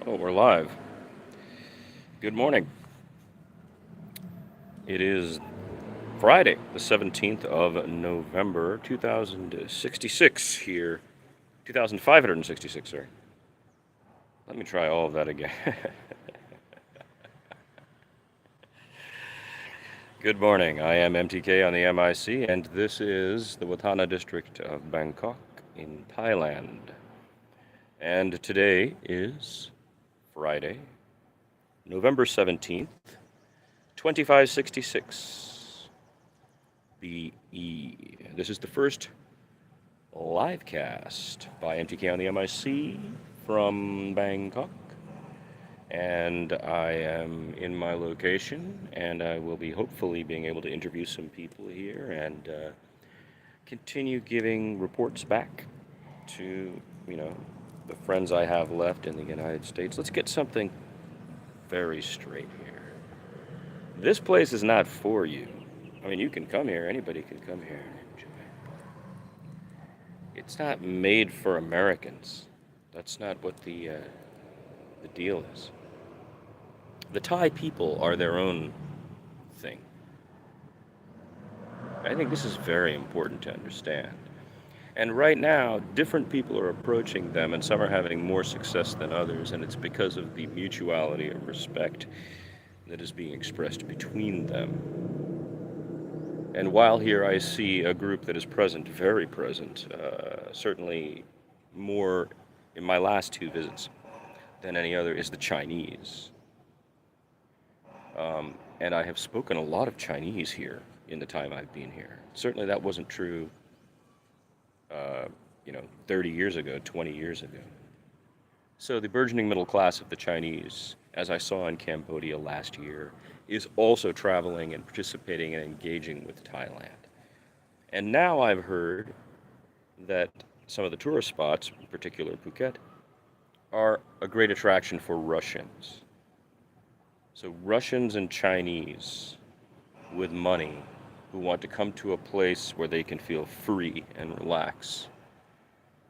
Oh, we're live. Good morning. It is Friday, the 17th of November, 2066 here. 2566, sorry. Let me try all of that again. Good morning. I am MTK on the MIC, and this is the Watthana district of Bangkok in Thailand. And today is Friday, November 17th, 2566. BE. This is the first live cast by MTK on the MIC from Bangkok. And I am in my location, and I will be hopefully being able to interview some people here and continue giving reports back to, the friends I have left in the United States. Let's get something very straight here. This place is not for you. I mean, you can come here, anybody can come here and enjoy. It's not made for Americans. That's not what the deal is. The Thai people are their own thing. I think this is very important to understand. And right now, different people are approaching them, and some are having more success than others, and it's because of the mutuality of respect that is being expressed between them. And while here I see a group that is present, very present, certainly more in my last two visits than any other, is the Chinese. And I have spoken a lot of Chinese here in the time I've been here. Certainly that wasn't true, 30 years ago, 20 years ago. So the burgeoning middle class of the Chinese, as I saw in Cambodia last year, is also traveling and participating and engaging with Thailand. And now I've heard that some of the tourist spots, in particular Phuket, are a great attraction for Russians. So Russians and Chinese with money who want to come to a place where they can feel free and relax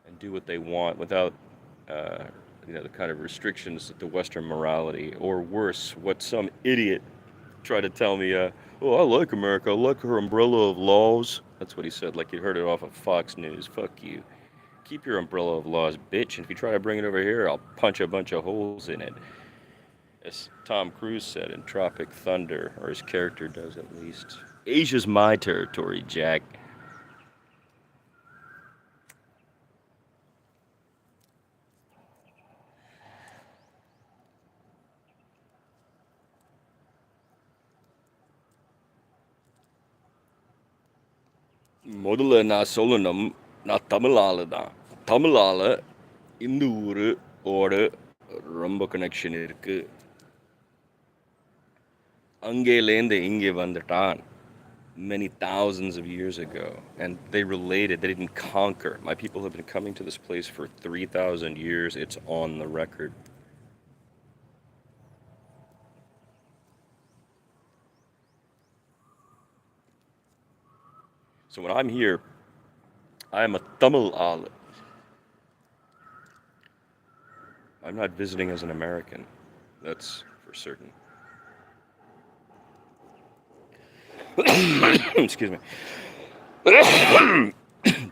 and do what they want without the kind of restrictions that the Western morality, or worse, what some idiot tried to tell me, oh, I like America, I like her umbrella of laws. That's what he said, like you heard it off of Fox News. Fuck you. Keep your umbrella of laws, bitch, and if you try to bring it over here, I'll punch a bunch of holes in it. As Tom Cruise said in Tropic Thunder, or his character does at least. Asia's my territory, Jack. முதல்ல நான் சொல்லணும், நான் தமிழால தான். தமிழால இந்த ஊரோட ரொம்ப connection இருக்கு. அங்கேலேருந்து இங்கே வந்துட்டான் many thousands of years ago, and they related. They didn't conquer. My people have been coming to this place for 3,000 years. It's on the record. So when I'm here, I'm a Tamil al. I'm not visiting as an American. That's for certain. Excuse me.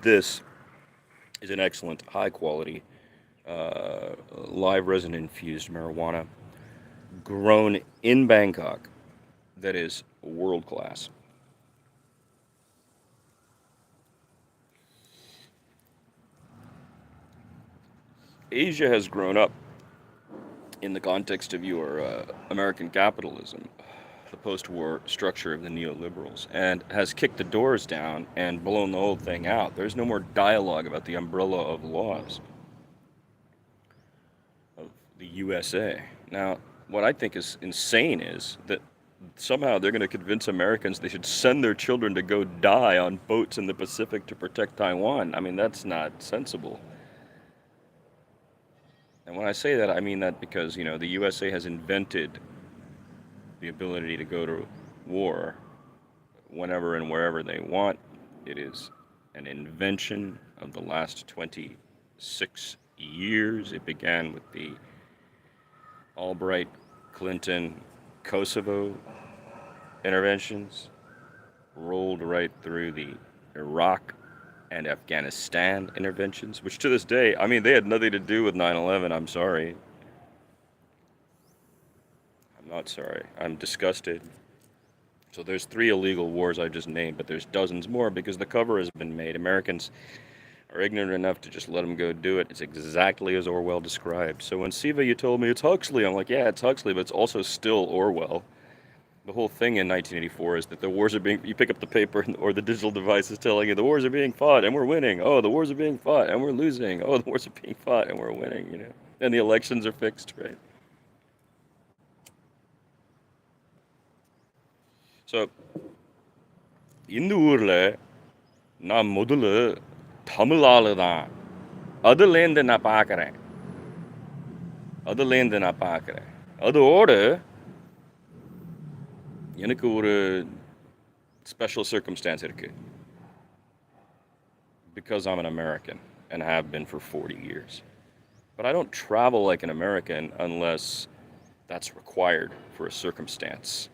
This is an excellent, high quality, live resin infused marijuana grown in Bangkok that is world class. Asia has grown up in the context of your American capitalism, the post-war structure of the neoliberals, and has kicked the doors down and blown the whole thing out. There's no more dialogue about the umbrella of laws of the USA. Now, what I think is insane is that somehow they're going to convince Americans they should send their children to go die on boats in the Pacific to protect Taiwan. I mean, that's not sensible. And when I say that, I mean that because, the USA has invented the ability to go to war whenever and wherever they want. It is an invention of the last 26 years. It began with the Albright, Clinton, Kosovo interventions rolled right through the Iraq and Afghanistan interventions, which to this day, I mean, they had nothing to do with 9/11. I'm sorry. I'm not sorry. I'm disgusted. So there's 3 illegal wars I just named, but there's dozens more because the cover has been made. Americans are ignorant enough to just let them go do it. It's exactly as Orwell described. So when Siva, you told me it's Huxley, I'm like, yeah, it's Huxley, but it's also still Orwell. The whole thing in 1984 is that the wars are being, you pick up the paper or the digital device is telling you the wars are being fought and we're winning. Oh, the wars are being fought and we're losing. Oh, the wars are being fought and we're winning, you know. And the elections are fixed, right? So, இந்த ஊர்ல நான் முதல்ல தமிழ் ஆளு தான். அதுலேருந்து நான் பார்க்குறேன். அதுலேருந்து நான் பார்க்குறேன். அதோடு எனக்கு ஒரு special circumstance இருக்கு. Because I'm an American and have been for 40 years. But I don't travel like an American unless that's required for a circumstance.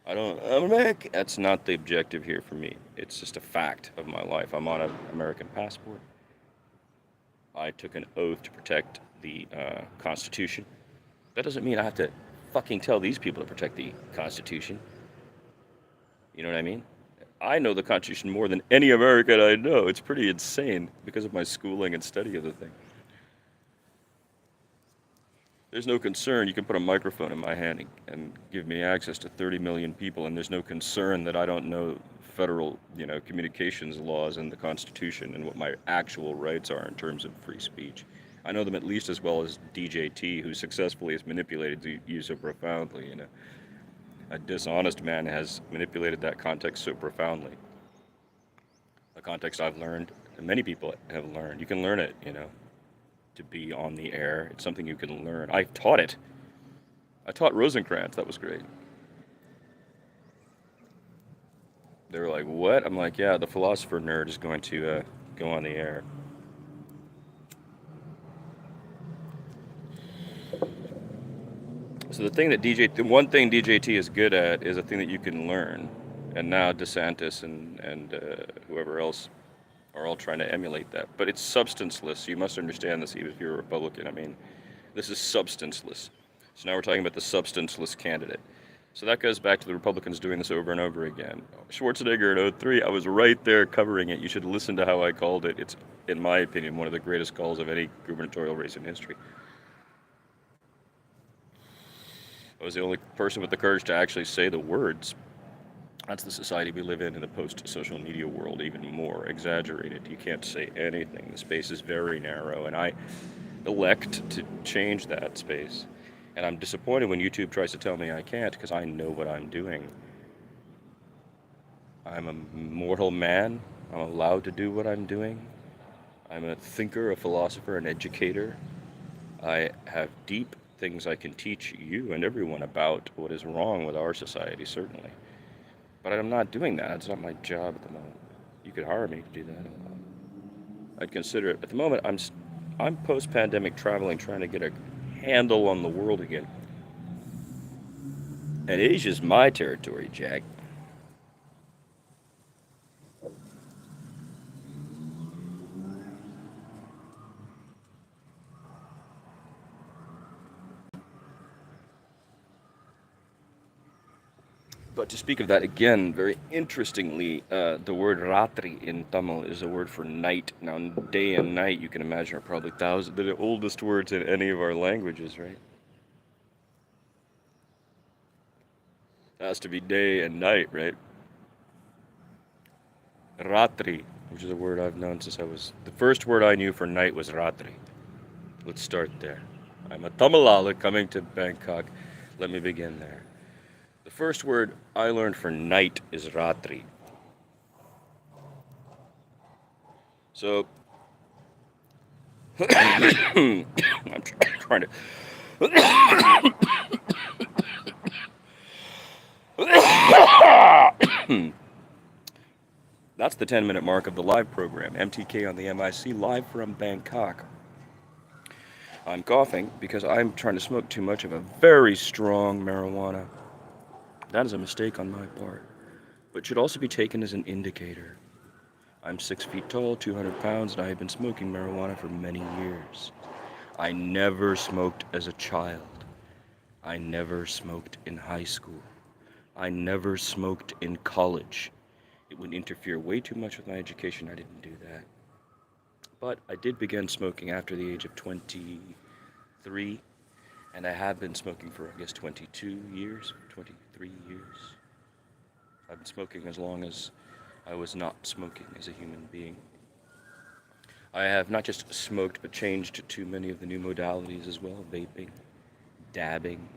I'm American. That's not the objective here for me. It's just a fact of my life. I'm on an American passport. I took an oath to protect the Constitution. That doesn't mean I have to fucking tell these people to protect the Constitution. You know what I mean? I know the Constitution more than any American I know. It's pretty insane because of my schooling and study of the thing. There's no concern. You can put a microphone in my hand and give me access to 30 million people, and there's no concern that I don't know federal, communications laws and the Constitution and what my actual rights are in terms of free speech. I know them at least as well as DJT, who successfully has manipulated you so profoundly. A dishonest man has manipulated that context so profoundly. A context I've learned, and many people have learned. You can learn it, to be on the air. It's something you can learn. I taught it. I taught Rosencrantz. That was great. They were like, what? I'm like, yeah, the philosopher nerd is going to go on the air. So the one thing DJT is good at is a thing that you can learn. And now DeSantis and whoever else are all trying to emulate that. But it's substanceless. You must understand this even if you're a Republican. I mean, this is substanceless. So now we're talking about the substanceless candidate. So that goes back to the Republicans doing this over and over again. Schwarzenegger in 03, I was right there covering it. You should listen to how I called it. It's, in my opinion, one of the greatest calls of any gubernatorial race in history. I was the only person with the courage to actually say the words. That's the society we live in the post-social media world, even more exaggerated. You can't say anything. The space is very narrow, and I elect to change that space. And I'm disappointed when YouTube tries to tell me I can't, because I know what I'm doing. I'm a mortal man. I'm allowed to do what I'm doing. I'm a thinker, a philosopher, an educator. I have deep things I can teach you and everyone about what is wrong with our society, certainly. But I'm not doing that. It's not my job at the moment. You could hire me to do that. I'd consider it. At the moment, I'm post-pandemic traveling, trying to get a handle on the world again. And Asia's my territory, Jack. But to speak of that again, very interestingly, the word ratri in Tamil is a word for night. Now, day and night, you can imagine, are probably the oldest words in any of our languages, right? It has to be day and night, right? Ratri, which is a word I've known since the first word I knew for night was ratri. Let's start there. I'm a Tamilala coming to Bangkok. Let me begin there. The first word I learned for night is ratri. So, I'm trying to... That's the 10-minute mark of the live program, MTK on the MIC, live from Bangkok. I'm coughing because I'm trying to smoke too much of a very strong marijuana. That is a mistake on my part, but should also be taken as an indicator. I'm 6 feet tall, 200 pounds, and I have been smoking marijuana for many years. I never smoked as a child. I never smoked in high school. I never smoked in college. It would interfere way too much with my education. I didn't do that. But I did begin smoking after the age of 23, and I have been smoking for, I guess, 22 years, 23 years. I've been smoking as long as I was not smoking as a human being. I have not just smoked, but changed to many of the new modalities as well: vaping, dabbing,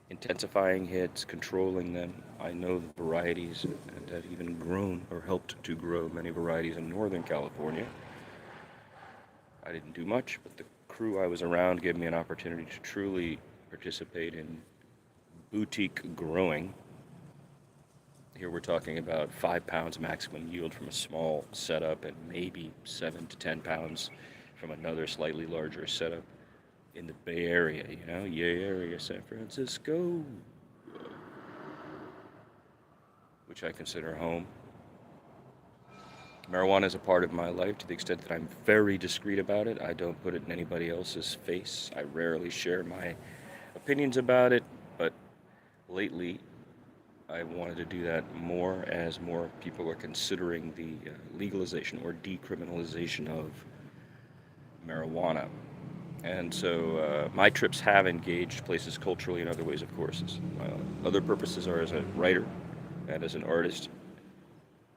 intensifying hits, controlling them. I know the varieties and have even grown or helped to grow many varieties in Northern California. I didn't do much, but the crew I was around gave me an opportunity to truly participate in boutique growing. Here we're talking about 5 pounds maximum yield from a small setup and maybe 7 to 10 pounds from another slightly larger setup in the Bay Area, Yay Area, San Francisco, which I consider home. Marijuana is a part of my life to the extent that I'm very discreet about it. I don't put it in anybody else's face. I rarely share my opinions about it, but lately I wanted to do that more as more people are considering the legalization or decriminalization of marijuana. And so my trips have engaged places culturally in other ways, of course. Other purposes are as a writer and as an artist.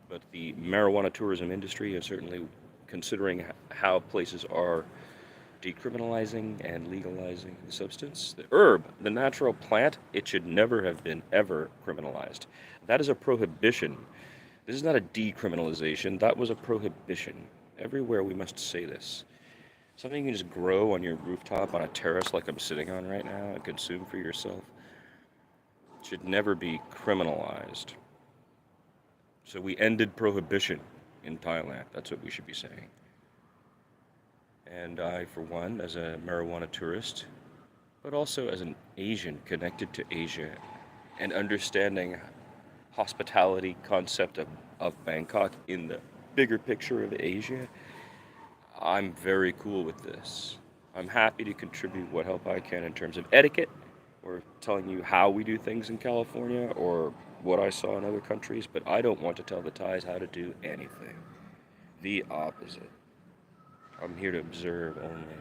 But the marijuana tourism industry is certainly considering how places are decriminalizing and legalizing the substance. The herb, the natural plant, it should never have been ever criminalized. That is a prohibition. This is not a decriminalization. That was a prohibition. Everywhere we must say this. Something you can just grow on your rooftop on a terrace like I'm sitting on right now and consume for yourself should never be criminalized. So we ended prohibition in Thailand. That's what we should be saying. And I, for one, as a marijuana tourist, but also as an Asian connected to Asia and understanding hospitality concept of Bangkok in the bigger picture of Asia, I'm very cool with this. I'm happy to contribute what help I can in terms of etiquette or telling you how we do things in California or what I saw in other countries, but I don't want to tell the Thais how to do anything. The opposite. I'm here to observe only.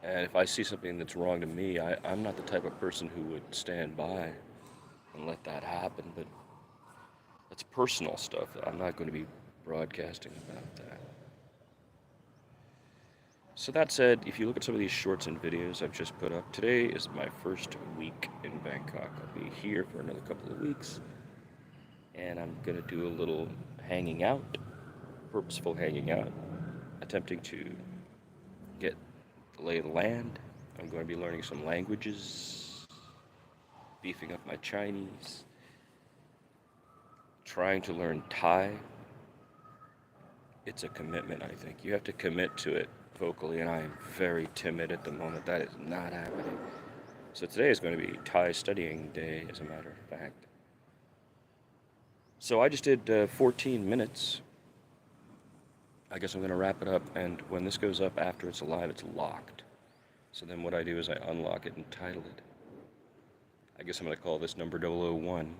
And if I see something that's wrong to me, I'm not the type of person who would stand by and let that happen, but that's personal stuff. I'm not going to be broadcasting about that. So that said, if you look at some of these shorts and videos I've just put up, today is my first week in Bangkok. I'll be here for another couple of weeks, and I'm going to do a little hanging out, purposeful hanging out, attempting to get the lay of the land. I'm going to be learning some languages, beefing up my Chinese, trying to learn Thai. It's a commitment, I think. You have to commit to it vocally, and I am very timid at the moment. That is not happening. So today is going to be Thai studying day, as a matter of fact. So I just did 14 minutes. I guess I'm going to wrap it up, and when this goes up after it's live, it's locked. So then what I do is I unlock it and title it. I guess I'm going to call this number 001.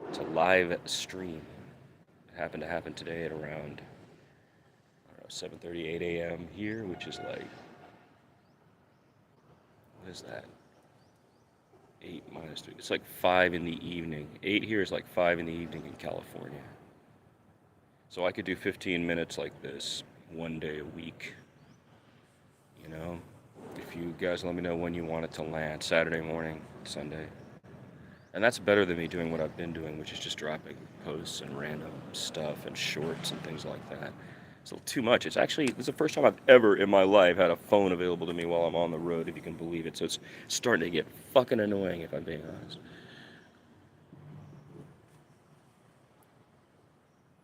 It's a live stream. It happened to happen today at around 7:38 a.m. here, which is like, what is that? 8 minus 3. It's like 5 in the evening. 8 here is like 5 in the evening in California. So I could do 15 minutes like this one day a week. If you guys let me know when you want it to land, Saturday morning, Sunday. And that's better than me doing what I've been doing, which is just dropping posts and random stuff and shorts and things like that. It's a little too much. This is the first time I've ever in my life had a phone available to me while I'm on the road, if you can believe it. So it's starting to get fucking annoying, if I'm being honest.